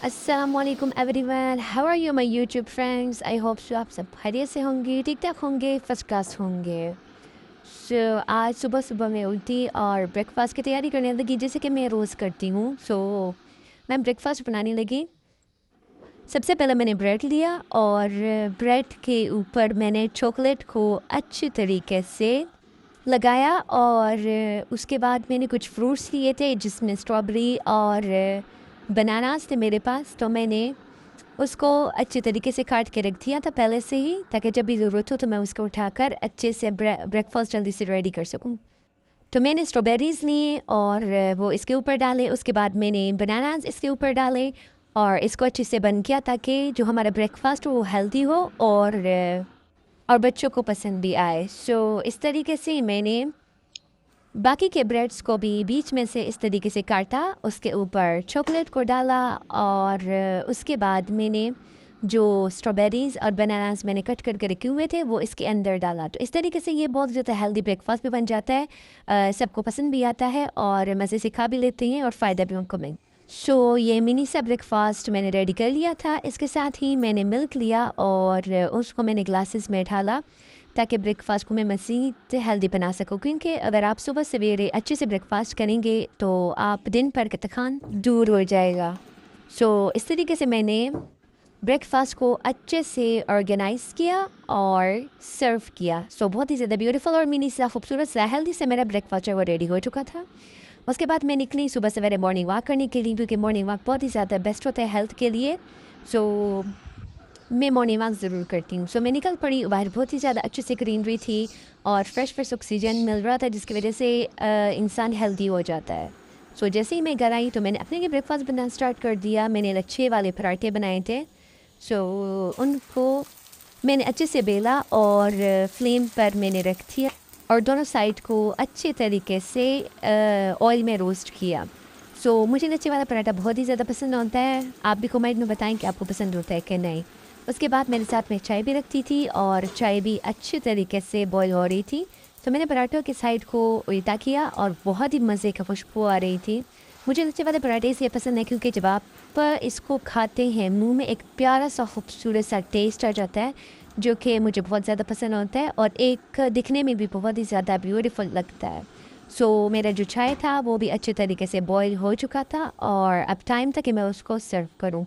अस्सलामुअलैकुम everyone, how are you my YouTube friends. I hope so आप सब खैरियत से होंगे, ठीक ठाक होंगे, फर्स्ट क्लास होंगे। आज सुबह सुबह मैं उठी और ब्रेकफास्ट की तैयारी करने लगी, जैसे कि मैं रोज़ करती हूँ। मैं ब्रेकफास्ट बनाने लगी। सबसे पहले मैंने ब्रेड लिया और ब्रेड के ऊपर मैंने चॉकलेट को अच्छी तरीके से लगाया और उसके बाद मैंने कुछ फ्रूट्स लिए थे जिसमें स्ट्रॉबेरी और बनानास थे मेरे पास, तो मैंने उसको अच्छे तरीके से काट के रख दिया था पहले से ही, ताकि जब भी ज़रूरत हो तो मैं उसको उठाकर अच्छे से ब्रेकफास्ट जल्दी से रेडी कर सकूं। तो मैंने स्ट्रॉबेरीज़ लिए और वो इसके ऊपर डाले। उसके बाद मैंने बनानास इसके ऊपर डाले और इसको अच्छे से बंद किया ताकि जो हमारा ब्रेकफास्ट हो वो हेल्दी हो और बच्चों को पसंद भी आए। इस तरीके से मैंने बाकी के ब्रेड्स को भी बीच में से इस तरीके से काटा, उसके ऊपर चॉकलेट को डाला और उसके बाद मैंने जो स्ट्रॉबेरीज़ और बनानास मैंने कट करके रखे हुए थे वो इसके अंदर डाला। तो इस तरीके से ये बहुत ज़्यादा हेल्दी ब्रेकफास्ट भी बन जाता है, सबको पसंद भी आता है और मज़े से खा भी लेते हैं और फ़ायदा भी उनको मिल। ये मिनी सा ब्रेकफास्ट मैंने रेडी कर लिया था। इसके साथ ही मैंने मिल्क लिया और उसको मैंने ग्लासेस में ढाला ताकि ब्रेकफास्ट को मैं मज़ीद हेल्दी बना सकूँ, क्योंकि अगर आप सुबह सवेरे अच्छे से ब्रेकफास्ट करेंगे तो आप दिन भर का थकान दूर हो जाएगा। इस तरीके से मैंने ब्रेकफास्ट को अच्छे से ऑर्गेनाइज़ किया और सर्व किया। बहुत ही ज़्यादा ब्यूटीफुल और मिनी सा खूबसूरत सा हेल्दी से मेरा ब्रेकफास्ट है वो रेडी हो चुका था। उसके बाद मैं निकली सुबह सवेरे मॉर्निंग वॉक करने के लिए, क्योंकि मॉर्निंग वॉक बहुत ही ज़्यादा बेस्ट होता है हेल्थ के लिए। मैं मॉर्निंग वॉक ज़रूर करती हूँ। मैं निकल पड़ी। बाहर बहुत ही ज़्यादा अच्छी सी ग्रीनरी थी और फ्रेश ऑक्सीजन मिल रहा था, जिसकी वजह से इंसान हेल्दी हो जाता है। जैसे ही मैं घर आई तो मैंने अपने लिए ब्रेकफास्ट बनाना स्टार्ट कर दिया। मैंने लच्छे वाले पराठे बनाए थे। उनको मैंने अच्छे से बेला और फ्लेम पर मैंने रख दिया और दोनों साइड को अच्छे तरीके से ऑयल में रोस्ट किया। मुझे लच्छे वाला पराठा बहुत ही ज़्यादा पसंद होता है। आप भी कमेंट में बताएं कि आपको पसंद होता है कि नहीं। उसके बाद मेरे साथ में चाय भी रखती थी और चाय भी अच्छे तरीके से बॉयल हो रही थी। मैंने पराठों के साइड को उल्टा किया और बहुत ही मज़े का खुशबू आ रही थी। मुझे लच्छे वाले पराठे इसलिए पसंद है क्योंकि जब आप इसको खाते हैं मुंह में एक प्यारा सा खूबसूरत सा टेस्ट आ जाता है, जो कि मुझे बहुत ज़्यादा पसंद होता है और एक दिखने में भी बहुत ही ज़्यादा ब्यूटीफुल लगता है। मेरा जो चाय था वो भी अच्छे तरीके से बॉयल हो चुका था और अब टाइम था कि मैं उसको सर्व करूं।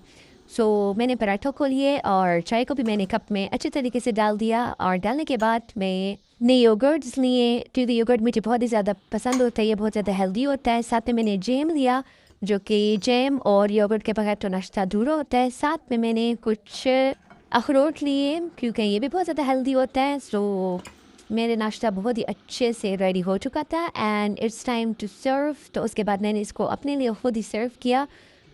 मैंने पराठों को लिए और चाय को भी मैंने कप में अच्छे तरीके से डाल दिया और डालने के बाद मैंने योगर्ट्स लिए, क्योंकि योगर्ट मुझे बहुत ही ज़्यादा पसंद होता है, ये बहुत ज़्यादा हेल्दी होता है। साथ में मैंने जैम लिया, जो कि जैम और योगर्ट के बगैर तो नाश्ता अधूरा होता है। साथ में मैंने कुछ अखरोट लिए, क्योंकि ये भी बहुत ज़्यादा हेल्दी होता है। मेरे नाश्ता बहुत ही अच्छे से रेडी हो चुका था and it's time to serve. तो उसके बाद मैंने इसको अपने लिए खुद ही सर्व किया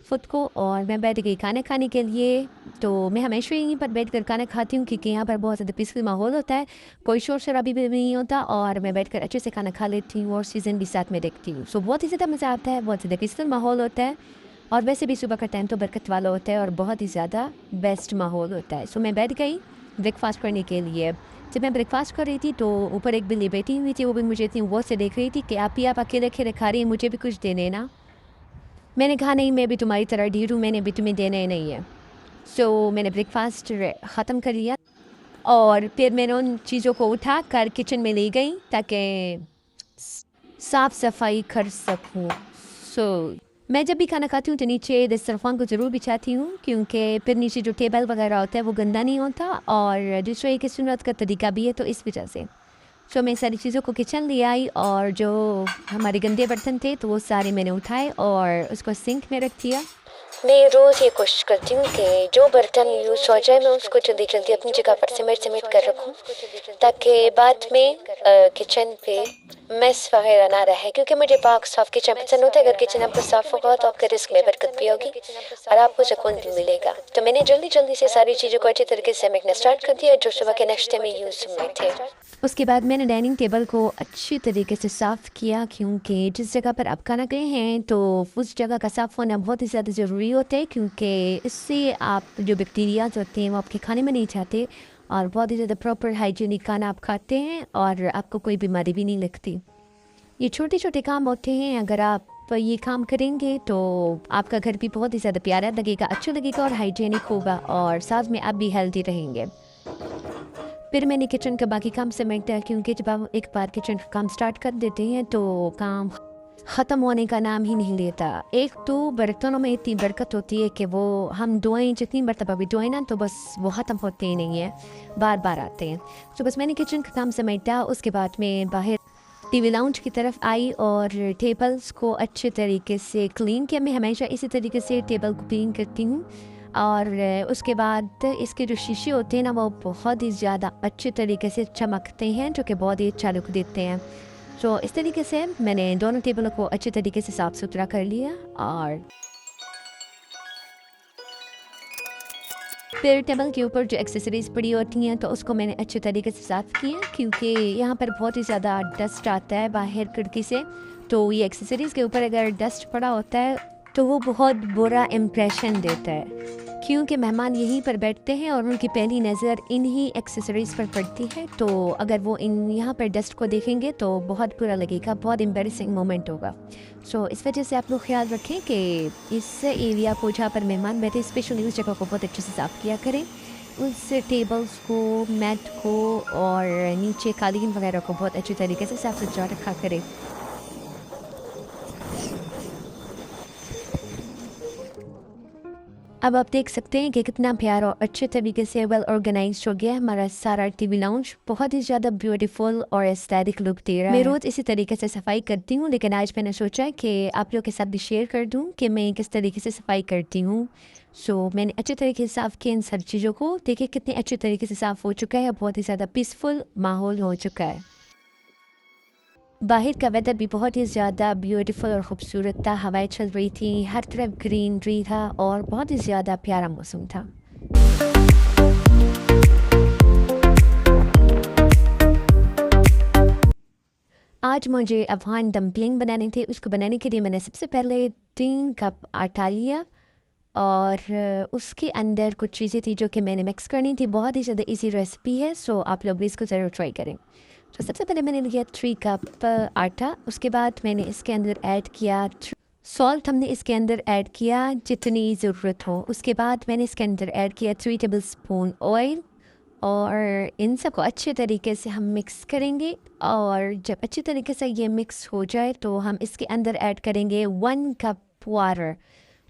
खुद को और मैं बैठ गई खाना खाने के लिए। मैं हमेशा यहीं पर बैठ कर खाना खाती हूँ, क्योंकि यहाँ पर बहुत ज़्यादा पीसफुल माहौल होता है, कोई शोर शराबी भी नहीं होता और मैं बैठ कर अच्छे से खाना खा लेती हूँ और सीज़न भी साथ में देखती हूँ। बहुत ही ज़्यादा मज़ा आता है, बहुत ज़्यादा पीसफुल माहौल होता है और वैसे भी सुबह का टाइम तो बरकत वाला होता है और बहुत ही ज़्यादा बेस्ट माहौल होता है। मैं बैठ गई ब्रेकफास्ट करने के लिए। जब मैं ब्रेकफास्ट कर रही थी तो ऊपर एक बिल्ली बैठी हुई थी, वो भी मुझे इतनी वो से देख रही थी कि आप अकेले अकेले खा रही हैं, मुझे भी कुछ दे देना। मैंने कहा नहीं, मैं भी तुम्हारी तरह ढीर हूँ, मैंने भी तुम्हें देना ही नहीं है। मैंने ब्रेकफास्ट ख़त्म कर लिया और फिर मैंने उन चीज़ों को उठा कर किचन में ले गई ताकि साफ़ सफाई कर सकूँ। मैं जब भी खाना खाती हूँ तो नीचे दस्तरखान को ज़रूर बिछाती हूँ, क्योंकि फिर नीचे जो टेबल वगैरह होता है वो गंदा नहीं होता और दूसरा एक सुन्नत का तरीका भी है, तो इस वजह से मैं सारी चीज़ों को किचन ले आई और जो हमारे गंदे बर्तन थे तो वो सारे मैंने उठाए और उसको सिंक में रख दिया। मैं रोज़ ये कोशिश करती हूँ कि जो बर्तन यूज़ हो जाए मैं उसको जल्दी जल्दी अपनी जगह पर सिमट कर रखूँ, ताकि बाद में किचन पे मेस वगैरह ना रहे, क्योंकि मुझे पाक साफ किचन पसंद होता है। अगर किचन आपका साफ होगा तो आपके रिस्क में बरकत भी होगी और आपको सुकून भी मिलेगा। तो मैंने जल्दी जल्दी से सारी चीज़ों को अच्छी तरीके से समेटना स्टार्ट कर दिया जो सुबह के नाश्ते में यूज़ में थे। उसके बाद मैंने डाइनिंग टेबल को अच्छी तरीके से साफ़ किया, क्योंकि जिस जगह पर आप खाना गए हैं तो उस जगह का साफ़ होना बहुत ही ज़्यादा ज़रूरी होता है, क्योंकि इससे आप जो बैक्टीरियाज होते हैं वो आपके खाने में नहीं जाते और बहुत ही ज़्यादा प्रॉपर हाइजीनिक खाना आप खाते हैं और आपको कोई बीमारी भी नहीं लगती। ये छोटे छोटे काम होते हैं, अगर आप आप ये काम करेंगे तो आपका घर भी बहुत ही ज़्यादा प्यारा लगेगा, अच्छा लगेगा और हाइजीनिक होगा और साथ में आप भी हेल्दी रहेंगे। फिर मैंने किचन का बाकी काम समेटा, क्योंकि जब आप एक बार किचन का काम स्टार्ट कर देते हैं तो काम ख़त्म होने का नाम ही नहीं लेता। एक तो बर्तनों में इतनी बरकत होती है कि वो हम धोएं, जितनी मरतबा भी धोएं ना तो बस वो ख़त्म होते ही नहीं है, बार बार आते हैं। तो बस मैंने किचन का काम समेटा, उसके बाद में बाहर टीवी लाउंज की तरफ आई और टेबल्स को अच्छे तरीके से क्लीन किया। मैं हमेशा इसी तरीके से टेबल को क्लीन करती हूँ। और उसके बाद इसके जो शीशे होते हैं ना वो बहुत ही ज़्यादा अच्छे तरीके से चमकते हैं, जो कि बहुत ही अच्छा लुक देते हैं। तो इस तरीके से मैंने दोनों टेबलों को अच्छे तरीके से साफ़ सुथरा कर लिया और फिर टेबल के ऊपर जो एक्सेसरीज़ पड़ी होती हैं तो उसको मैंने अच्छे तरीके से साफ़ किया, क्योंकि यहाँ पर बहुत ही ज़्यादा डस्ट आता है बाहर खिड़की से। तो ये एक्सेसरीज़ के ऊपर अगर डस्ट पड़ा होता है तो वो बहुत बुरा इम्प्रेशन देता है, क्योंकि मेहमान यहीं पर बैठते हैं और उनकी पहली नज़र इन्हीं एक्सेसरीज़ पर पड़ती है। तो अगर वो इन यहाँ पर डस्ट को देखेंगे तो बहुत बुरा लगेगा, बहुत एम्बैरेसिंग मोमेंट होगा। सो इस वजह से आप लोग ख्याल रखें कि इस एरिया को जहाँ पर मेहमान बैठे, स्पेशली उस जगह को बहुत अच्छे से साफ़ किया करें। उस टेबल्स को, मैट को और नीचे कालीन वगैरह को बहुत अच्छी तरीके से साफ़ सुथरा रखा करें। अब आप देख सकते हैं कि कितना प्यारा और अच्छे तरीके से वेल ऑर्गेनाइज्ड हो गया हमारा सारा टीवी लाउंज। बहुत ही ज़्यादा ब्यूटीफुल और एस्थेटिक लुक दे रहा है। मैं रोज़ इसी तरीके से सफाई करती हूँ, लेकिन आज मैंने सोचा कि आप लोग के साथ भी शेयर कर दूँ कि मैं किस तरीके से सफाई करती हूँ। सो मैंने अच्छे तरीके से साफ़ किया इन सारी चीज़ों को। देखिए कितने अच्छे तरीके से साफ़ हो चुका है, बहुत ही ज़्यादा पीसफुल माहौल हो चुका है। बाहर का वेदर भी बहुत ही ज़्यादा ब्यूटीफुल और ख़ूबसूरत था। हवाएं चल रही थी, हर तरफ ग्रीनरी था और बहुत ही ज़्यादा प्यारा मौसम था। आज मुझे अफ़गान डम्पलिंग बनाने थे। उसको बनाने के लिए मैंने सबसे पहले 3 कप आटा लिया और उसके अंदर कुछ चीज़ें थी जो कि मैंने मिक्स करनी थी। बहुत ही ज़्यादा इजी रेसिपी है, सो आप लोग भी इसको ज़रूर ट्राई करें। तो सबसे पहले मैंने लिया 3 कप आटा। उसके बाद मैंने इसके अंदर ऐड किया सॉल्ट, हमने इसके अंदर ऐड किया जितनी ज़रूरत हो। उसके बाद मैंने इसके अंदर ऐड किया 3 टेबल स्पून ऑयल और इन सबको अच्छे तरीके से हम मिक्स करेंगे। और जब अच्छी तरीके से ये मिक्स हो जाए तो हम इसके अंदर ऐड करेंगे 1 कप वाटर।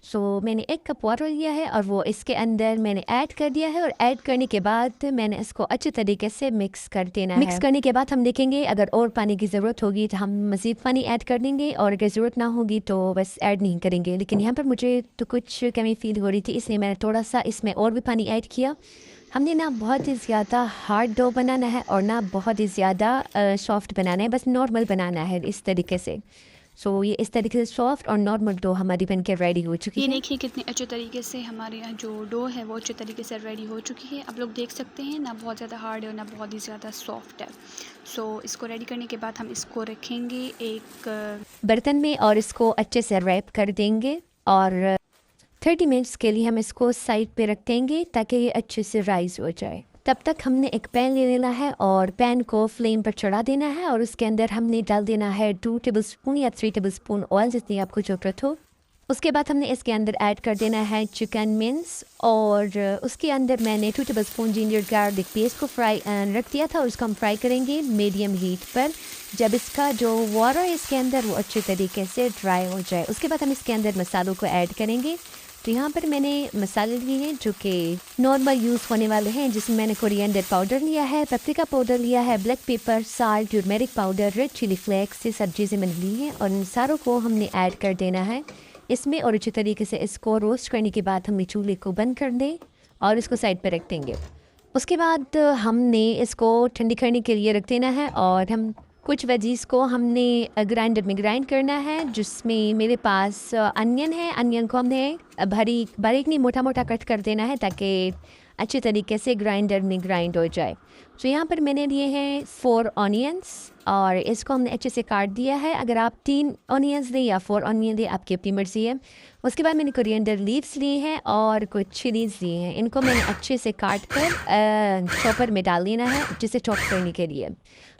सो मैंने 1 कप वाटर लिया है और वो इसके अंदर मैंने ऐड कर दिया है। और ऐड करने के बाद मैंने इसको अच्छे तरीके से मिक्स कर देना है। मिक्स करने के बाद हम देखेंगे अगर और पानी की ज़रूरत होगी तो हम मज़ीद पानी ऐड कर देंगे, और अगर ज़रूरत ना होगी तो बस ऐड नहीं करेंगे। लेकिन यहाँ पर मुझे तो कुछ कमी फील हो रही थी, इसलिए मैंने थोड़ा सा इसमें और भी पानी ऐड किया। हमने ना बहुत ही ज़्यादा हार्ड डो बनाना है और ना बहुत ही ज़्यादा सॉफ्ट बनाना है, बस नॉर्मल बनाना है इस तरीके से। सो ये इस तरीके से सॉफ्ट और नॉर्मल डो हमारी बन के रेडी हो चुकी है। ये देखिए कितने अच्छे तरीके से हमारे यहाँ जो डो है वो अच्छे तरीके से रेडी हो चुकी है। आप लोग देख सकते हैं ना, बहुत ज़्यादा हार्ड है और ना बहुत ही ज़्यादा सॉफ्ट है। सो इसको रेडी करने के बाद हम इसको रखेंगे एक बर्तन में और इसको अच्छे से रैप कर देंगे और 30 मिनट्स के लिए हम इसको साइड पे रख देंगे ताकि ये अच्छे से राइज हो जाए। तब तक हमने एक पैन ले लेना है और पैन को फ्लेम पर चढ़ा देना है और उसके अंदर हमने डाल देना है 2 टेबलस्पून या 3 टेबलस्पून ऑयल, जितनी आपको ज़रूरत हो। उसके बाद हमने इसके अंदर ऐड कर देना है चिकन मिन्स और उसके अंदर मैंने 2 टेबलस्पून जिंजर गार्लिक पेस्ट को फ्राई रख दिया था और उसको हम फ्राई करेंगे मीडियम हीट पर, जब इसका जो वाटर है इसके अंदर वो अच्छे तरीके से ड्राई हो जाए। उसके बाद हम इसके अंदर मसालों को ऐड करेंगे। तो यहाँ पर मैंने मसाले लिए हैं जो कि नॉर्मल यूज़ होने वाले हैं, जिसमें मैंने कोरिएंडर पाउडर लिया है, पेपरिका पाउडर लिया है, black pepper, salt, turmeric powder, red chilli flakes, ये सब चीज़ें मैंने ली हैं और इन सारों को हमने ऐड कर देना है इसमें। और अच्छे तरीके से इसको रोस्ट करने के बाद हमने चूल्हे को बंद कर दें और इसको साइड पर रख देंगे। उसके बाद हमने इसको ठंडी करने के लिए रख देना है और हम कुछ वेजीज़ को हमने ग्राइंडर में ग्राइंड करना है, जिसमें मेरे पास अनियन है। अनियन को हमने बारीक नहीं, मोटा मोटा कट कर देना है ताकि अच्छे तरीके से ग्राइंडर में ग्राइंड हो जाए। तो यहाँ पर मैंने लिए हैं 4 ऑनियंस और इसको हमने अच्छे से काट दिया है। अगर आप 3 ऑनियंस दें या 4 ऑनियन दें, आपकी अपनी मर्ज़ी है। उसके बाद मैंने कोरिएंडर लीव्स लिए हैं और कुछ चिलीज़ लिए हैं। इनको मैंने अच्छे से काट कर चॉपर में डाल लेना है, जिसे चॉप करने के लिए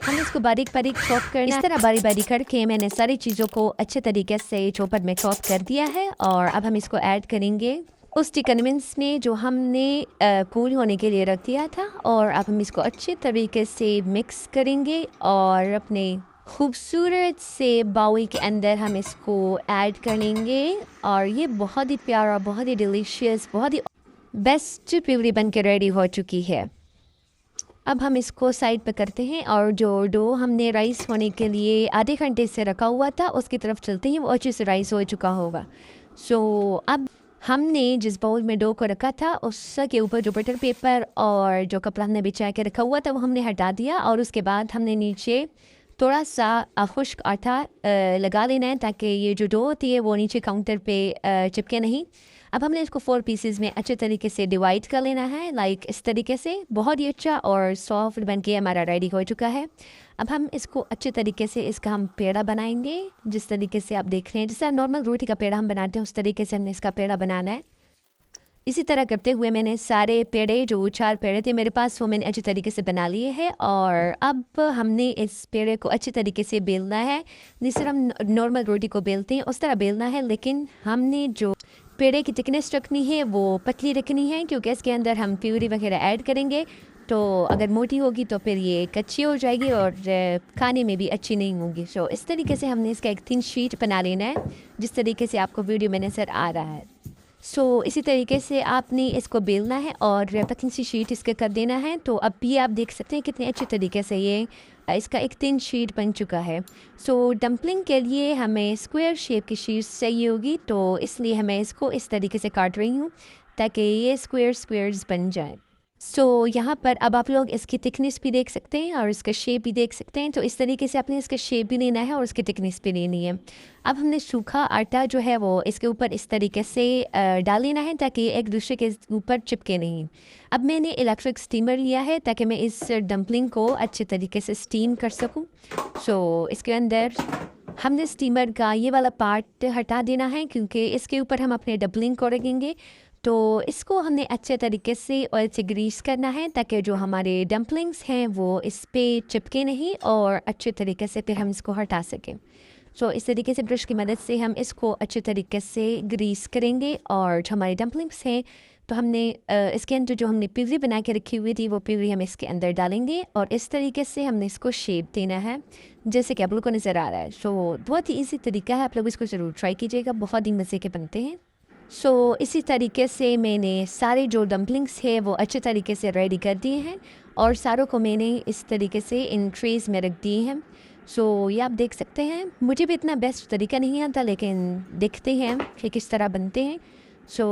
हम इसको बारीक बारीक चॉप करना। इस तरह बारीक बारीक करके मैंने सारी चीज़ों को अच्छे तरीके से चॉपर में चॉप कर दिया है और अब हम इसको ऐड करेंगे उस चिकन विंग्स में जो हमने कूल होने के लिए रख दिया था। और अब हम इसको अच्छे तरीके से मिक्स करेंगे और अपने खूबसूरत से बाउल के अंदर हम इसको ऐड करेंगे और ये बहुत ही प्यारा, बहुत ही डिलीशियस, बहुत ही बेस्ट प्यूरी बन के रेडी हो चुकी है। अब हम इसको साइड पे करते हैं और जो डो हमने राइस होने के लिए आधे घंटे से रखा हुआ था उसकी तरफ चलते हैं, वो अच्छे से राइस हो चुका होगा। सो अब हमने जिस बाउल में डो को रखा था उसके ऊपर जो बटर पेपर और जो कपड़ा हमने बिछा के रखा हुआ था वो हमने हटा दिया और उसके बाद हमने नीचे थोड़ा सा खुश्क आटा लगा लेना है ताकि ये जो डो होती है वो नीचे काउंटर पे चिपके नहीं। अब हमने इसको 4 पीसेस में अच्छे तरीके से डिवाइड कर लेना है, लाइक इस तरीके से। बहुत ही अच्छा और सॉफ्ट बन के हमारा रेडी हो चुका है। अब हम इसको अच्छे तरीके से इसका हम पेड़ा बनाएंगे, जिस तरीके से आप देख रहे हैं, जैसे नॉर्मल रोटी का पेड़ा हम बनाते हैं उस तरीके से हमने इसका पेड़ा बनाना है। इसी तरह करते हुए मैंने सारे पेड़े, जो 4 पेड़े थे मेरे पास, वो मैंने अच्छे तरीके से बना लिए हैं। और अब हमने इस पेड़े को अच्छे तरीके से बेलना है, जिस तरह हम नॉर्मल रोटी को बेलते हैं उस तरह बेलना है। लेकिन हमने जो पेड़े की थिकनेस रखनी है वो पतली रखनी है, क्योंकि इसके अंदर हम प्यूरी वगैरह ऐड करेंगे। तो अगर मोटी होगी तो फिर ये कच्ची हो जाएगी और खाने में भी अच्छी नहीं होगी। सो इस तरीके से हमने इसका एक थिन शीट बना लेना है, जिस तरीके से आपको वीडियो में नज़र आ रहा है। सो इसी तरीके से आपने इसको बेलना है और पतली सी शीट इसके कर देना है। तो अब भी आप देख सकते हैं कितने अच्छे तरीके से ये इसका एक थिन शीट बन चुका है। सो डम्पलिंग के लिए हमें स्क्वायर शेप की शीट चाहिए होगी, तो इसलिए मैं इसको इस तरीके से काट रही हूँ ताकि ये स्क्वायर्स बन जाए। सो यहाँ पर अब आप लोग इसकी थिकनेस भी देख सकते हैं और इसका शेप भी देख सकते हैं। तो इस तरीके से आपने इसका शेप भी लेना है और इसकी थिकनेस भी लेनी है। अब हमने सूखा आटा जो है वो इसके ऊपर इस तरीके से डाल लेना है ताकि एक दूसरे के ऊपर चिपके नहीं। अब मैंने इलेक्ट्रिक स्टीमर लिया है ताकि मैं इस डम्पलिंग को अच्छे तरीके से स्टीम कर सकूँ। सो इसके अंदर हमने स्टीमर का ये वाला पार्ट हटा देना है, क्योंकि इसके ऊपर हम अपने डम्पलिंग को रखेंगे। तो इसको हमने अच्छे तरीके से ऑयल से ग्रीस करना है ताकि जो हमारे डम्पलिंग्स हैं वो इस पे चिपके नहीं और अच्छे तरीके से फिर हम इसको हटा सकें। सो इस तरीके से ब्रश की मदद से हम इसको अच्छे तरीके से ग्रीस करेंगे। और जो हमारे डम्पलिंग्स हैं तो हमने इसके अंदर जो हमने प्यूरी बना के रखी हुई थी वो प्यूरी हम इसके अंदर डालेंगे और इस तरीके से हमने इसको शेप देना है, जैसे कि आप लोगों को नज़र आ रहा है। सो बहुत ही ईजी तरीका है, आप लोग इसको ज़रूर ट्राई कीजिएगा, बहुत ही मज़े के बनते हैं। सो इसी तरीके से मैंने सारे जो डम्पलिंग्स है वो अच्छे तरीके से रेडी कर दिए हैं और सारों को मैंने इस तरीके से इन ट्रेज़ में रख दिए हैं। सो ये आप देख सकते हैं, मुझे भी इतना बेस्ट तरीका नहीं आता लेकिन देखते हैं कि किस तरह बनते हैं। सो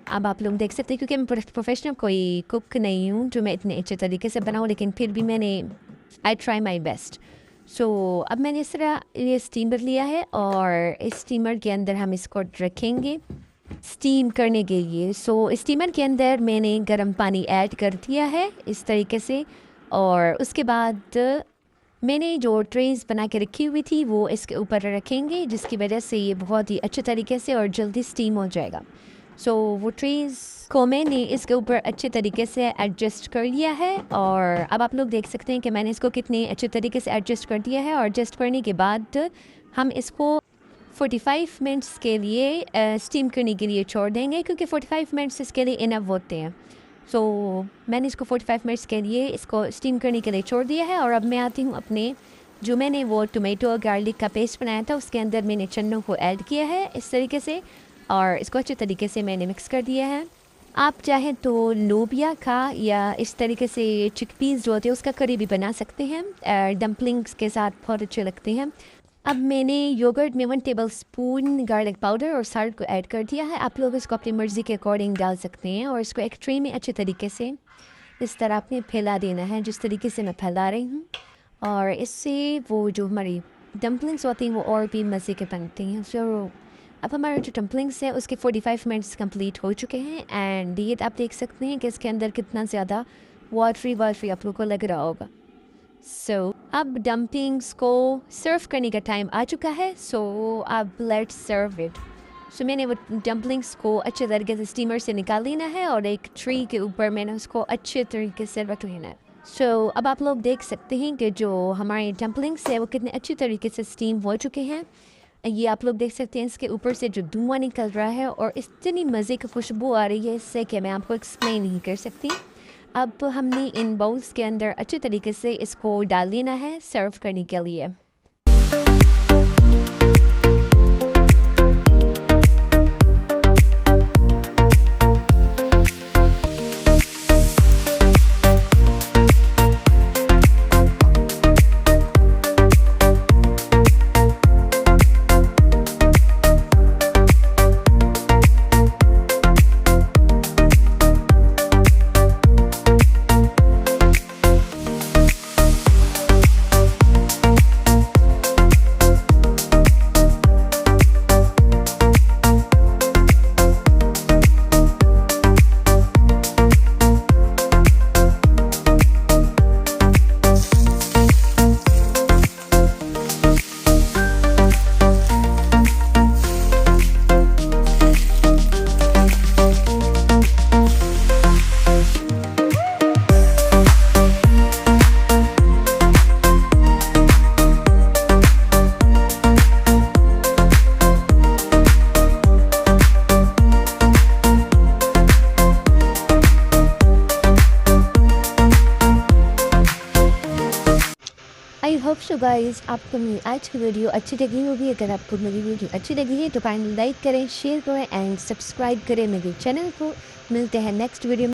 अब आप लोग देख सकते हैं, क्योंकि मैं प्रोफेशनल कोई कुक नहीं हूँ जो मैं इतने अच्छे तरीके से बनाऊँ, लेकिन फिर भी मैंने आई ट्राई माई बेस्ट। सो अब मैंने इस तरह ये स्टीमर लिया है और इस स्टीमर के अंदर हम इसको रखेंगे स्टीम करने के लिए। सो स्टीमर के अंदर मैंने गर्म पानी ऐड कर दिया है इस तरीके से और उसके बाद मैंने जो ट्रेस बना के रखी हुई थी वो इसके ऊपर रखेंगे, जिसकी वजह से ये बहुत ही अच्छे तरीके से और जल्दी स्टीम हो जाएगा। सो वो ट्रेस को मैंने इसके ऊपर अच्छे तरीके से एडजस्ट कर लिया है और अब आप लोग देख सकते हैं कि मैंने इसको कितने अच्छे तरीके से एडजस्ट कर दिया है। और एडजस्ट करने के बाद हम इसको 45 मिनट्स के लिए स्टीम करने के लिए छोड़ देंगे, क्योंकि 45 मिनट्स इसके लिए इनफ होते हैं। सो मैंने इसको 45 मिनट्स के लिए इसको स्टीम करने के लिए छोड़ दिया है। और अब मैं आती हूँ अपने जो मैंने वो टोमेटो गार्लिक का पेस्ट बनाया था उसके अंदर मैंने चन्नों को ऐड किया है इस तरीके से और इसको अच्छे तरीके से मैंने मिक्स कर दिया है। आप चाहें तो लोबिया का या इस तरीके से चिकपीस जो होते हैं उसका करी भी बना सकते हैं, डम्पलिंग्स के साथ बहुत अच्छे लगते हैं। अब मैंने योगर्ट में 1 टेबल स्पून गार्लिक पाउडर और साल्ट को ऐड कर दिया है। आप लोग इसको अपनी मर्ज़ी के अकॉर्डिंग डाल सकते हैं और इसको एक ट्रे में अच्छे तरीके से इस तरह आपने फैला देना है, जिस तरीके से मैं फैला रही हूँ। और इससे वो जो हमारी डम्पलिंग्स होती हैं वो और भी मज़े के बनते हैं। सो अब हमारे जो डम्पलिंग्स है उसके 45 मिनट्स कंप्लीट हो चुके हैं एंड ये आप देख सकते हैं कि इसके अंदर कितना ज़्यादा वाटरी आप लोग को लग रहा होगा। सो अब डम्पलिंग्स को सर्व करने का टाइम आ चुका है। सो अब लेट्स सर्व इट। सो मैंने वो डम्पलिंग्स को अच्छे तरीके से स्टीमर से निकाल लेना है और एक ट्री के ऊपर मैंने उसको अच्छे तरीके से रख लेना है। सो अब आप लोग देख सकते हैं कि जो हमारे डम्पलिंग्स है वो कितने अच्छी तरीके से स्टीम हो चुके हैं। ये आप लोग देख सकते हैं इसके ऊपर से जो धुआं निकल रहा है और इतनी मज़े की खुशबू आ रही है इससे कि मैं आपको एक्सप्लेन नहीं कर सकती। अब हमने इन बाउल्स के अंदर अच्छे तरीके से इसको डाल लेना है सर्व करने के लिए। आई होप सो गाइस आपको मेरी आज की वीडियो अच्छी लगी होगी। अगर आपको मेरी वीडियो अच्छी लगी है तो काइंडली लाइक करें, शेयर करें एंड सब्सक्राइब करें मेरे चैनल को। मिलते हैं नेक्स्ट वीडियो में।